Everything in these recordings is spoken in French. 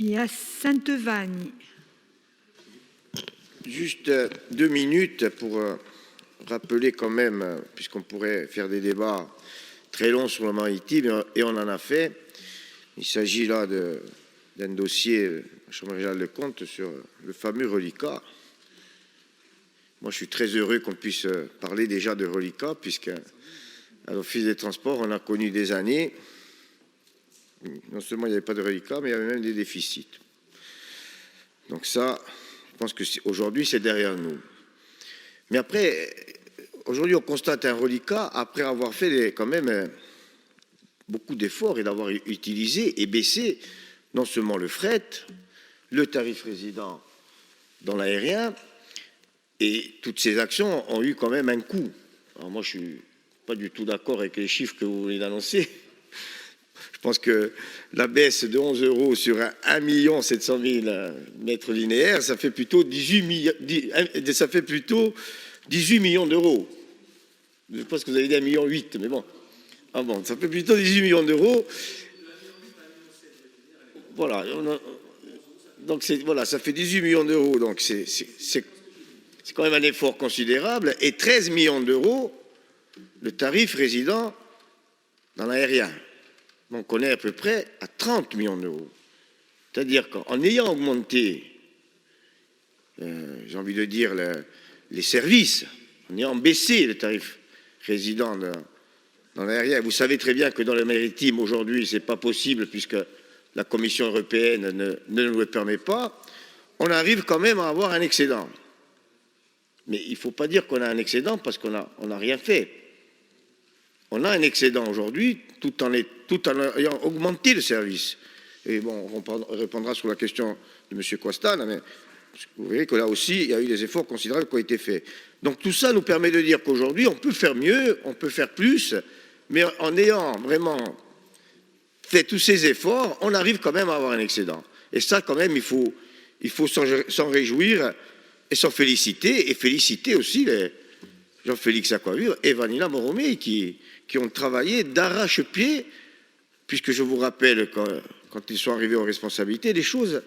Et à Sainte-Vagne. Juste 2 minutes pour rappeler quand même, puisqu'on pourrait faire des débats très longs sur le maritime, et on en a fait. Il s'agit là d'un dossier, la Chambre régionale de comptes, sur le fameux reliquat. Moi, je suis très heureux qu'on puisse parler déjà de reliquat, puisqu'à l'Office des Transports, on a connu des années, non seulement il n'y avait pas de reliquat, mais il y avait même des déficits. Donc ça, je pense qu'aujourd'hui, c'est derrière nous. Mais après, aujourd'hui, on constate un reliquat après avoir fait quand même beaucoup d'efforts et d'avoir utilisé et baissé non seulement le fret, le tarif résident dans l'aérien, et toutes ces actions ont eu quand même un coût. Alors moi, je ne suis pas du tout d'accord avec les chiffres que vous venez d'annoncer. Je pense que la baisse de 11 € sur 1 700 000 mètres linéaires, ça fait plutôt 18 millions d'euros. Je pense que vous avez dit 1,8 million, mais bon. Ah bon, ça fait plutôt 18 millions d'euros. Voilà. Donc voilà, ça fait 18 millions d'euros. Donc c'est quand même un effort considérable. Et 13 millions d'euros, le tarif résident dans l'aérien. Donc on est à peu près à 30 millions d'euros. C'est-à-dire qu'en ayant augmenté, j'ai envie de dire, les services, en ayant baissé le tarif résident dans l'aérien, vous savez très bien que dans le maritime, aujourd'hui, ce n'est pas possible puisque la Commission européenne ne nous le permet pas, on arrive quand même à avoir un excédent. Mais il ne faut pas dire qu'on a un excédent parce qu'on n'a rien fait. On a un excédent aujourd'hui tout en ayant augmenté le service. Et bon, on répondra sur la question de M. Costane, mais vous verrez que là aussi, il y a eu des efforts considérables qui ont été faits. Donc tout ça nous permet de dire qu'aujourd'hui, on peut faire mieux, on peut faire plus, mais en ayant vraiment fait tous ces efforts, on arrive quand même à avoir un excédent. Et ça, quand même, il faut s'en réjouir et s'en féliciter, et féliciter aussi les Jean-Félix Aquavure et Vanilla Moromé qui ont travaillé d'arrache-pied, puisque je vous rappelle, quand ils sont arrivés aux responsabilités, les choses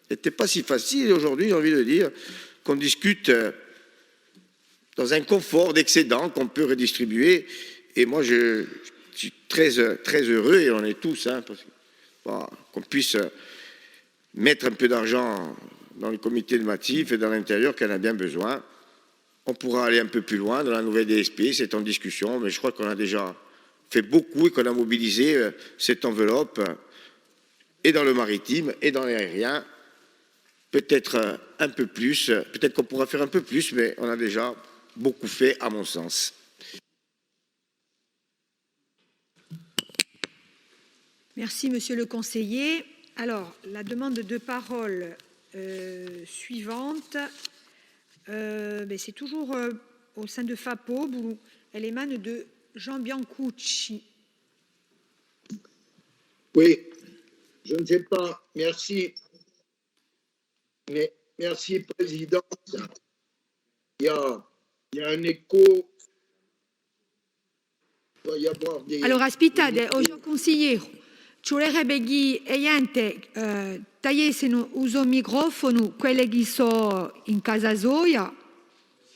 n'étaient pas si faciles. Et aujourd'hui, j'ai envie de dire qu'on discute dans un confort d'excédent qu'on peut redistribuer. Et moi, je suis très, très heureux, et on est tous, qu'on puisse mettre un peu d'argent dans le comité de Matif et dans l'intérieur qu'elle a bien besoin. On pourra aller un peu plus loin dans la nouvelle DSP, c'est en discussion, mais je crois qu'on a déjà fait beaucoup et qu'on a mobilisé cette enveloppe et dans le maritime et dans l'aérien. Peut-être un peu plus, peut-être qu'on pourra faire un peu plus, mais on a déjà beaucoup fait à mon sens. Merci, monsieur le conseiller. Alors, la demande de parole suivante, c'est toujours au sein de FAPOB où elle émane de Jean Biancucci. Oui, je ne sais pas. Merci. Mais merci, Présidente. Il y a un écho. Il doit y avoir des... Allora, aspettate, ho già consigliere. Ci vorrebbe che gente tagliessero uso microfono, quelli che sono in casa soia,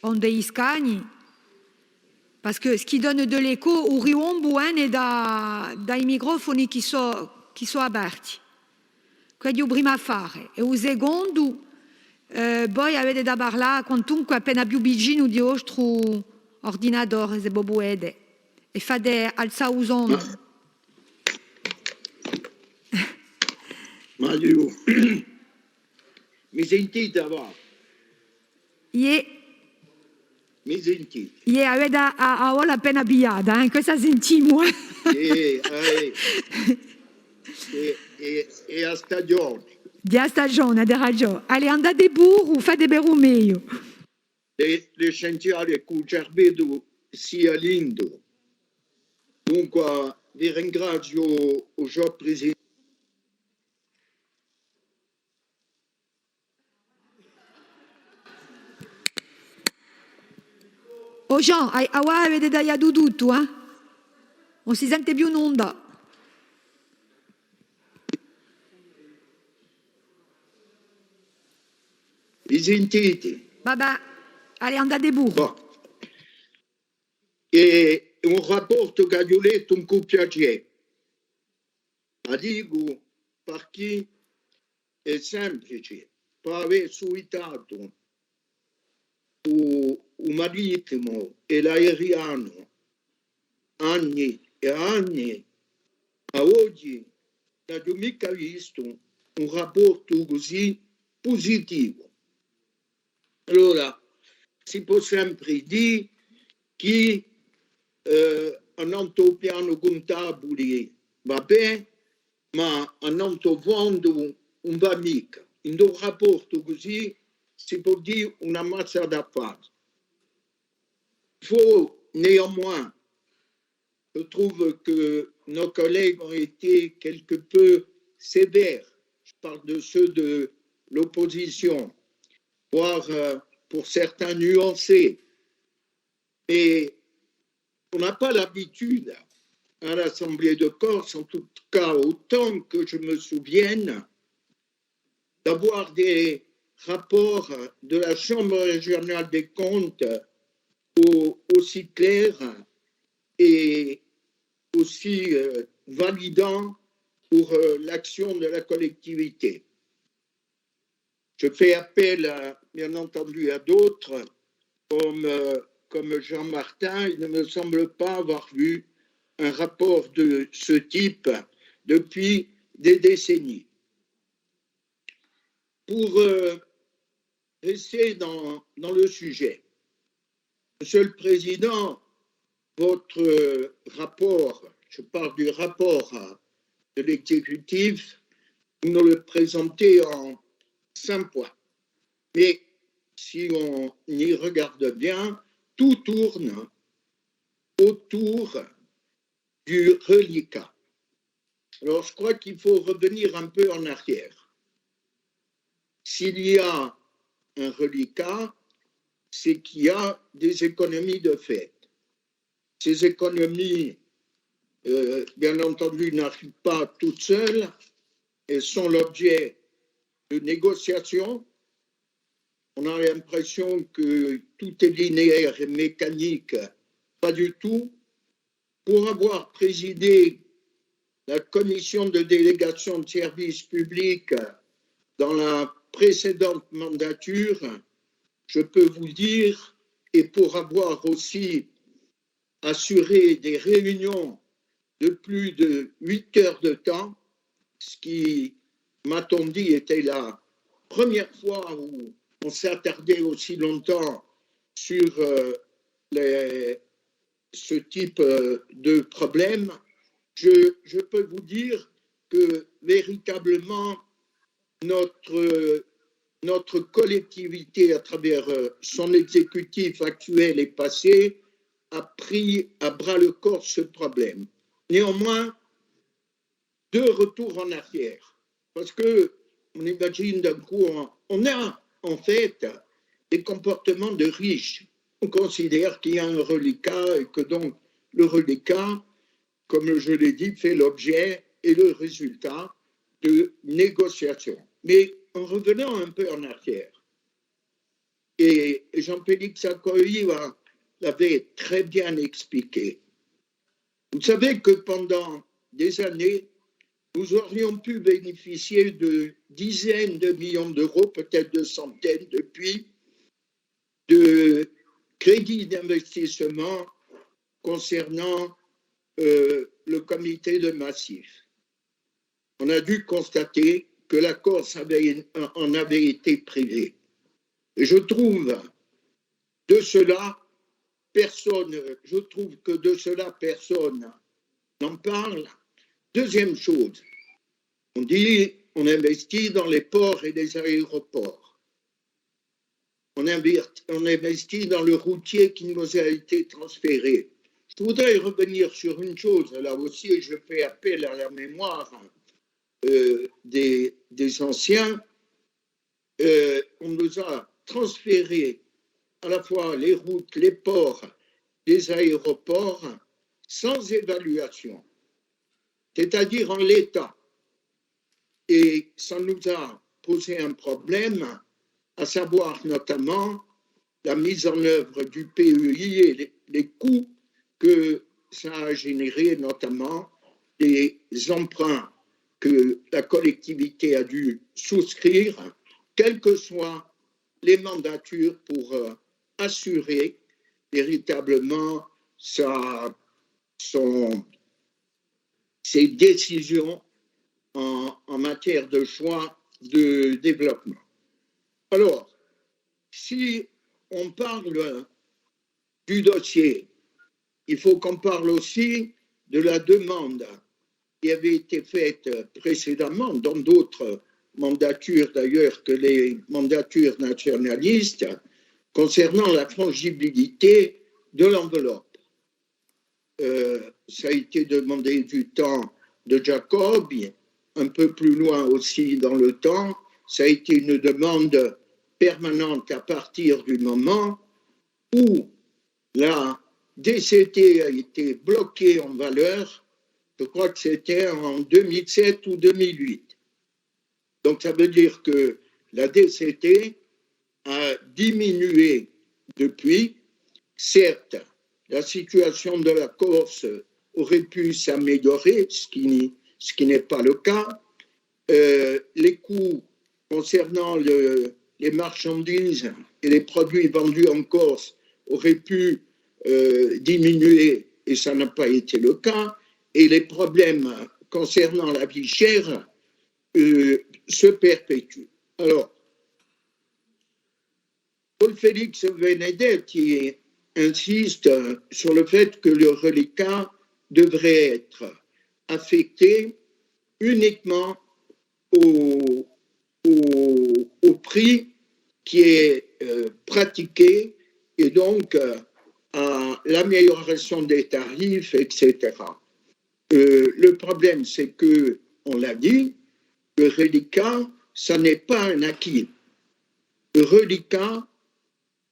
on degli scagni, perché ce qui donne de l'écho, o riombo dai microfoni che sono aperti. Quello prima a fare. E il secondo, poi avete da parlare quantunque appena più vicino di vostro ordinatore, se volete, e fate alzare il suono. Mario, mi sentite? Va? Mi sentite? Avete a ora appena pigliata, questa sentiamo. E a stagione. Di a stagione, avete ragione. Allora, andate pure o fate per un meglio. Le scienziati con il cervello sia lindo. Dunque, vi ringrazio, signor Presidente. Oh Jean, ora avete tagliato tutto, Non si sente più un'onda. Mi sentite? Vabbè, allez, andate debout. Bon. E un rapporto che ho letto un po' piacere. Dico perché è semplice, per aver suitato il marittimo e l'aereo anni e anni, a oggi non ho mica visto un rapporto così positivo. Allora, si può sempre dire che a piano contabile va bene, ma a fondo non va mica. In un rapporto così si può dire una massa d'affari. Il faut néanmoins, je trouve que nos collègues ont été quelque peu sévères. Je parle de ceux de l'opposition, voire pour certains nuancés. Et on n'a pas l'habitude à l'Assemblée de Corse, en tout cas autant que je me souvienne, d'avoir des rapports de la Chambre régionale des comptes aussi clairs et aussi validants pour l'action de la collectivité. Je fais appel, bien entendu, à d'autres, comme Jean Martin. Il ne me semble pas avoir vu un rapport de ce type depuis des décennies. Pour rester dans le sujet, Monsieur le Président, votre rapport, je parle du rapport de l'exécutif, vous nous le présentez en 5 points. Mais si on y regarde bien, tout tourne autour du reliquat. Alors, je crois qu'il faut revenir un peu en arrière. S'il y a un reliquat, c'est qu'il y a des économies de fait. Ces économies, bien entendu, n'arrivent pas toutes seules. Elles sont l'objet de négociations. On a l'impression que tout est linéaire et mécanique. Pas du tout. Pour avoir présidé la commission de délégation de services publics dans la précédente mandature, je peux vous dire, et pour avoir aussi assuré des réunions de plus de 8 heures de temps, ce qui, m'a-t-on dit, était la première fois où on s'attardait aussi longtemps sur ce type de problème, je peux vous dire que véritablement notre collectivité, à travers son exécutif actuel et passé, a pris à bras le corps ce problème. Néanmoins, 2 retours en arrière, parce que on imagine d'un coup, on a en fait des comportements de riches. On considère qu'il y a un reliquat et que donc le reliquat, comme je l'ai dit, fait l'objet et le résultat de négociations. Mais en revenant un peu en arrière, et Jean-Félix Sarkozy l'avait très bien expliqué, vous savez que pendant des années, nous aurions pu bénéficier de dizaines de millions d'euros, peut-être de centaines depuis, de crédits d'investissement concernant le comité de massif. On a dû constater que la Corse en avait été privée. Et je trouve que de cela, personne n'en parle. Deuxième chose, on dit on investit dans les ports et les aéroports. On investit dans le routier qui nous a été transféré. Je voudrais revenir sur une chose, là aussi je fais appel à la mémoire des anciens. On nous a transféré à la fois les routes, les ports, les aéroports sans évaluation, c'est-à-dire en l'état. Et ça nous a posé un problème à savoir notamment la mise en œuvre du PEI et les coûts que ça a généré, notamment les emprunts que la collectivité a dû souscrire, quelles que soient les mandatures, pour assurer véritablement ses décisions en matière de choix de développement. Alors, si on parle du dossier, il faut qu'on parle aussi de la demande qui avait été faite précédemment dans d'autres mandatures d'ailleurs que les mandatures nationalistes concernant la frangibilité de l'enveloppe. Ça a été demandé du temps de Jacob, un peu plus loin aussi dans le temps, ça a été une demande permanente à partir du moment où la DCT a été bloquée en valeur, je crois que c'était en 2007 ou 2008. Donc ça veut dire que la DCT a diminué depuis. Certes, la situation de la Corse aurait pu s'améliorer, ce qui n'est pas le cas. Les coûts concernant les marchandises et les produits vendus en Corse auraient pu diminuer, et ça n'a pas été le cas. Et les problèmes concernant la vie chère se perpétuent. Alors, Paul Félix Benedetti insiste sur le fait que le reliquat devrait être affecté uniquement au prix qui est pratiqué et donc à l'amélioration des tarifs, etc. Le problème, c'est que, on l'a dit, le reliquat, ça n'est pas un acquis. Le reliquat,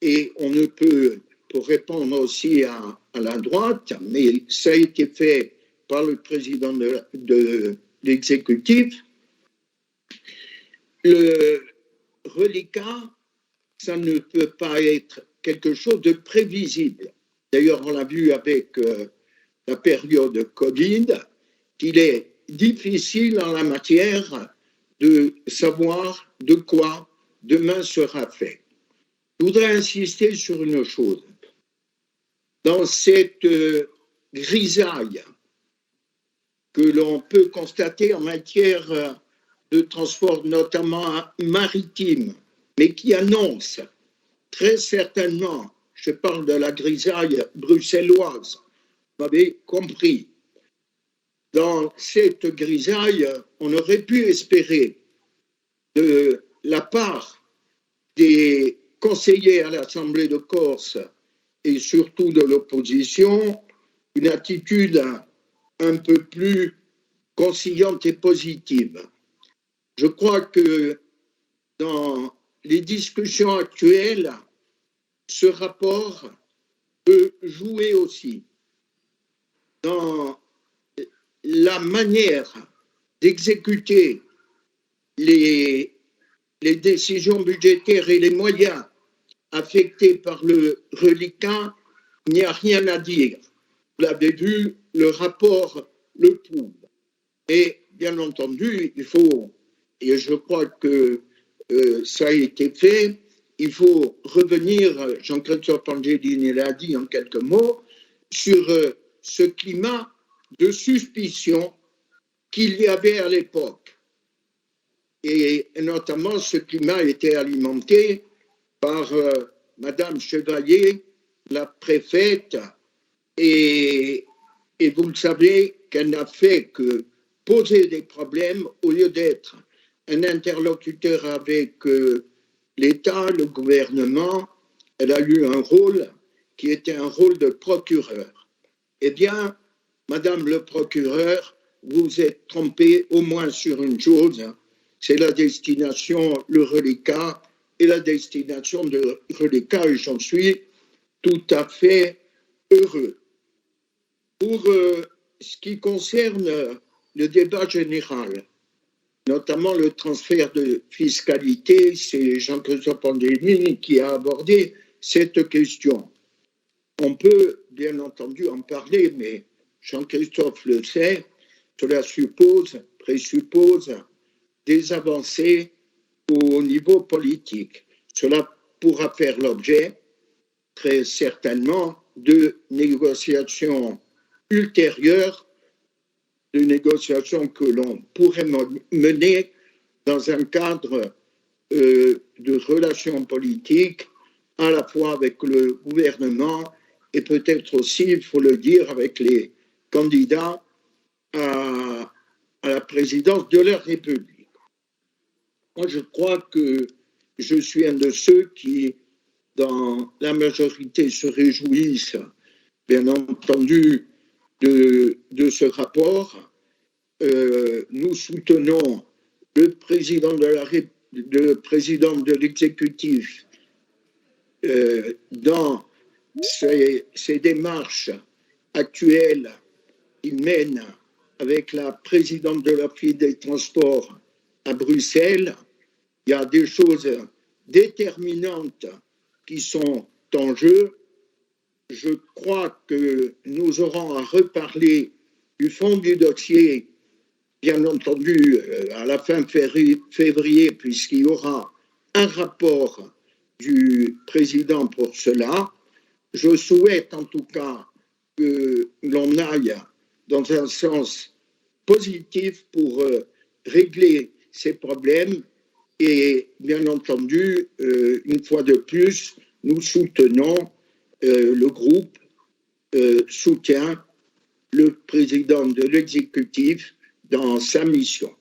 et on ne peut, pour répondre aussi à la droite, mais ça a été fait par le président de l'exécutif, le reliquat, ça ne peut pas être quelque chose de prévisible. D'ailleurs, on l'a vu avec la période Covid, qu'il est difficile en la matière de savoir de quoi demain sera fait. Je voudrais insister sur une chose. Dans cette grisaille que l'on peut constater en matière de transport, notamment maritime, mais qui annonce très certainement, je parle de la grisaille bruxelloise, vous m'avez compris, dans cette grisaille, on aurait pu espérer de la part des conseillers à l'Assemblée de Corse et surtout de l'opposition une attitude un peu plus conciliante et positive. Je crois que dans les discussions actuelles, ce rapport peut jouer aussi dans la manière d'exécuter les décisions budgétaires et les moyens affectés par le reliquat. Il n'y a rien à dire. Vous l'avez vu, le rapport le prouve. Et bien entendu, il faut, et je crois que ça a été fait, il faut revenir, Jean-Christophe Angelini l'a dit en quelques mots, sur ce climat de suspicion qu'il y avait à l'époque. Et notamment, ce climat était alimenté par Madame Chevalier, la préfète, et vous le savez qu'elle n'a fait que poser des problèmes au lieu d'être un interlocuteur avec l'État, le gouvernement. Elle a eu un rôle qui était un rôle de procureur. Eh bien, Madame le procureur, vous êtes trompée au moins sur une chose, c'est la destination, le reliquat et la destination de reliquat, et j'en suis tout à fait heureux. Pour ce qui concerne le débat général, notamment le transfert de fiscalité. C'est Jean-Christophe Pandémine qui a abordé cette question. On peut bien entendu en parler, mais Jean-Christophe le sait, cela présuppose des avancées au niveau politique. Cela pourra faire l'objet, très certainement, de négociations ultérieures, de négociations que l'on pourrait mener dans un cadre de relations politiques, à la fois avec le gouvernement et peut-être aussi, il faut le dire, avec les candidats à la présidence de la République. Moi, je crois que je suis un de ceux qui, dans la majorité, se réjouissent, bien entendu, de ce rapport. Nous soutenons le président de l'exécutif dans ces démarches actuelles qu'il mène avec la présidente de l'Office des transports à Bruxelles. Il y a des choses déterminantes qui sont en jeu. Je crois que nous aurons à reparler du fond du dossier, bien entendu, à la fin février, puisqu'il y aura un rapport du président pour cela. Je souhaite en tout cas que l'on aille dans un sens positif pour régler ces problèmes et, bien entendu, une fois de plus, nous soutenons, le groupe soutient le président de l'exécutif dans sa mission.